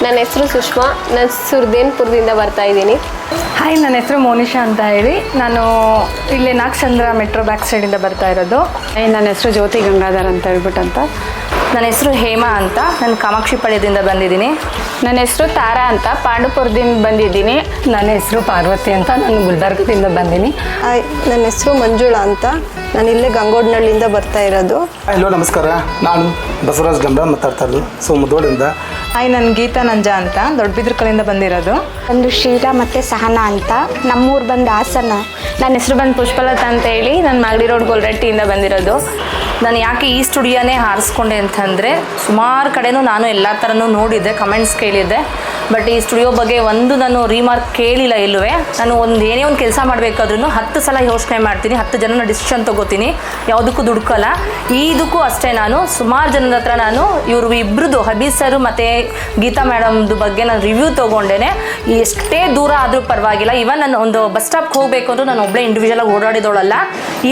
ನನ್ನ ಹೆಸರು ಸುಷ್ಮಾ, ನಾನು ಸುರ್ದೇನ್ಪುರದಿಂದ ಬರ್ತಾ ಇದ್ದೀನಿ. ಹಾಯ್, ನನ್ನ ಹೆಸರು ಮೋನಿಶಾ ಅಂತ ಹೇಳಿ. ನಾನು ಇಲ್ಲಿ ನಾಗಚಂದ್ರ ಮೆಟ್ರೋ ಬ್ಯಾಕ್ ಸೈಡಿಂದ ಬರ್ತಾ ಇರೋದು. ನನ್ನ ಹೆಸರು ಜ್ಯೋತಿ ಗಂಗಾಧರ್ ಅಂತ ಹೇಳ್ಬಿಟ್ಟಂತ. ನನ್ನ ಹೆಸರು ಹೇಮಾ ಅಂತ, ನಾನು ಕಾಮಾಕ್ಷಿಪಾಳ್ಯದಿಂದ ಬಂದಿದ್ದೀನಿ. ನನ್ನ ಹೆಸರು ತಾರಾ ಅಂತ, ಪಾಂಡುಪುರದಿಂದ ಬಂದಿದ್ದೀನಿ. ನನ್ನ ಹೆಸರು ಪಾರ್ವತಿ ಅಂತ, ನಾನು ಗುಲ್ಬರ್ಗದಿಂದ ಬಂದೀನಿ. ಹಾಯ್, ನನ್ನ ಹೆಸರು ಮಂಜುಳಾ ಅಂತ, ನಾನು ಇಲ್ಲೇ ಗಂಗೋಡ್ನಳ್ಳಿಯಿಂದ ಬರ್ತಾ ಇರೋದು. ಹಲೋ ನಮಸ್ಕಾರ, ನಾನು ಬಸವರಾಜ್ ಗಂಬ ಮಾತಾಡ್ತಾ ಇರೋದು ಮುಧೋಳಿಂದ. ಹಾಯ್, ನಾನು ಗೀತಾ ನಂಜಾ ಅಂತ, ದೊಡ್ಡಬಿದ್ರಕಲ್ಲಿಂದ ಬಂದಿರೋದು. ಒಂದು ಶೀಲಾ ಮತ್ತು ಸಹನಾ ಅಂತ, ನಮ್ಮೂರು ಬಂದು ಹಾಸನ. ನನ್ನ ಹೆಸರು ಬಂದು ಪುಷ್ಪಲತಾ ಅಂತ ಹೇಳಿ, ನಾನು ಮಾಗಡಿ ರೋಡ್ ಗೋಲ್ರಟ್ಟಿಯಿಂದ ಬಂದಿರೋದು. ನಾನು ಯಾಕೆ ಈ ಸ್ಟುಡಿಯೋನೇ ಹಾರಿಸ್ಕೊಂಡೆ ಅಂತಂದರೆ, ಸುಮಾರು ಕಡೆನೂ ನಾನು ಎಲ್ಲ ಥರನೂ ನೋಡಿದ್ದೆ, ಕಮೆಂಟ್ಸ್ ಕೇಳಿದ್ದೆ. ಬಟ್ ಈ ಸ್ಟುಡಿಯೋ ಬಗ್ಗೆ ನಾನು ರಿಮಾರ್ಕ್ ಕೇಳಿಲ್ಲ ಎಲ್ಲುವೆ. ನಾನು ಏನೇ ಒಂದು ಕೆಲಸ ಮಾಡಬೇಕಾದ್ರೂ 10 ಸಲ ಯೋಚನೆ ಮಾಡ್ತೀನಿ, 10 ಜನನ ಡಿಸಿಷನ್ ತೊಗೋತೀನಿ, ಯಾವುದಕ್ಕೂ ದುಡ್ಕಲ್ಲ. ಇದಕ್ಕೂ ಅಷ್ಟೇ, ನಾನು ಸುಮಾರು ಜನದ ಹತ್ರ ನಾನು ಇವರು ಇಬ್ಬರದು ಹಬೀಸ್ ಸರ್ ಮತ್ತು ಗೀತಾ ಮೇಡಮ್ದು ಬಗ್ಗೆ ನಾನು ರಿವ್ಯೂ ತೊಗೊಂಡೇನೆ. ಎಷ್ಟೇ ದೂರ ಆದರೂ ಪರವಾಗಿಲ್ಲ, ಈವನ್ ನಾನು ಒಂದು ಬಸ್ ಸ್ಟಾಪ್ಗೆ ಹೋಗಬೇಕು ಅಂದರೂ ನಾನು ಒಬ್ಬಳೇ ಇಂಡಿವಿಜುವಲಾಗಿ ಓಡಾಡಿದೋಳಲ್ಲ.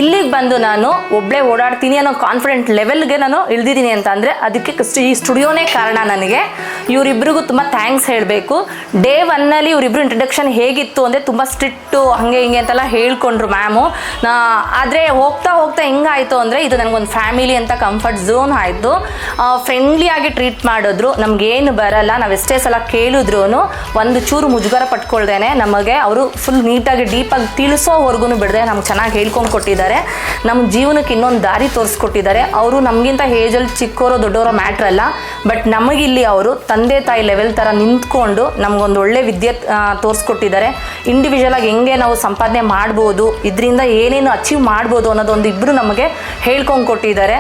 ಇಲ್ಲಿಗೆ ಬಂದು ನಾನು ಒಬ್ಬಳೇ ಓಡಾಡ್ತೀನಿ ಅನ್ನೋ ಕಾನ್ಫಿಡೆಂಟ್ ಲೆವೆಲ್ಗೆ ನಾನು ಇಳಿದಿದ್ದೀನಿ ಅಂತ ಅಂದರೆ ಅದಕ್ಕೆ ಈ ಸ್ಟುಡಿಯೋನೇ ಕಾರಣ. ನನಗೆ ಇವರಿಬ್ಬರಿಗೂ ತುಂಬ ಥ್ಯಾಂಕ್ಸ್ ಹೇಳಬೇಕು. ಡೇ 1ನಲ್ಲಿ ಇವರಿಬ್ಬರು ಇಂಟ್ರಡಕ್ಷನ್ ಹೇಗಿತ್ತು ಅಂದರೆ ತುಂಬ ಸ್ಟ್ರಿಕ್ಟು, ಹಾಗೆ ಹಿಂಗೆ ಅಂತೆಲ್ಲ ಹೇಳ್ಕೊಂಡ್ರು ಮ್ಯಾಮು. ಆದರೆ ಹೋಗ್ತಾ ಹೋಗ್ತಾ ಹೆಂಗಾಯಿತು ಅಂದರೆ, ಇದು ನನಗೊಂದು ಫ್ಯಾಮಿಲಿ ಅಂತ ಕಂಫರ್ಟ್ ಝೋನ್ ಆಯಿತು. ಫ್ರೆಂಡ್ಲಿಯಾಗಿ ಟ್ರೀಟ್ ಮಾಡಿದ್ರು, ನಮಗೇನು ಬರಲ್ಲ, ನಾವು ಎಷ್ಟೇ ಸಲ ಕೇಳಿದ್ರು ಒಂದು ಚೂರು ಮುಜುಗರ ಪಟ್ಕೊಳ್ದೇನೆ ನಮಗೆ ಅವರು ಫುಲ್ ನೀಟಾಗಿ ಡೀಪಾಗಿ ತಿಳಿಸೋವರೆಗೂ ಬಿಡದೆ ನಮ್ಗೆ ಚೆನ್ನಾಗಿ ಹೇಳ್ಕೊಂಡು ಕೊಟ್ಟಿದ್ದಾರೆ. ನಮ್ಮ ಜೀವನಕ್ಕೆ ಇನ್ನೊಂದು ದಾರಿ ತೋರಿಸ್ಕೊಟ್ಟಿದ್ದಾರೆ. ಅವರು ನಮಗಿಂತ ಏಜಲ್ಲಿ ಚಿಕ್ಕವರೋ ದೊಡ್ಡವರೋ ಮ್ಯಾಟ್ರ್ ಅಲ್ಲ, ಬಟ್ ನಮಗಿಲ್ಲಿ ಅವರು ತಂದೆ ತಾಯಿ ಲೆವೆಲ್ ಥರ ನಿಂತ್ಕೊಂಡು ನಮಗೊಂದು ಒಳ್ಳೆ ವಿದ್ಯೆ ತೋರಿಸ್ಕೊಟ್ಟಿದ್ದಾರೆ. ಇಂಡಿವಿಜುವಲಾಗಿ ಹೆಂಗೆ ನಾವು ಸಂಪಾದನೆ ಮಾಡ್ಬೋದು, ಇದರಿಂದ ಏನೇನು ಅಚೀವ್ ಮಾಡ್ಬೋದು ಅನ್ನೋದೊಂದು ಇಬ್ಬರು ನಮಗೆ ಹೇಳ್ಕೊಂಡು ಕೊಟ್ಟಿದ್ದಾರೆ.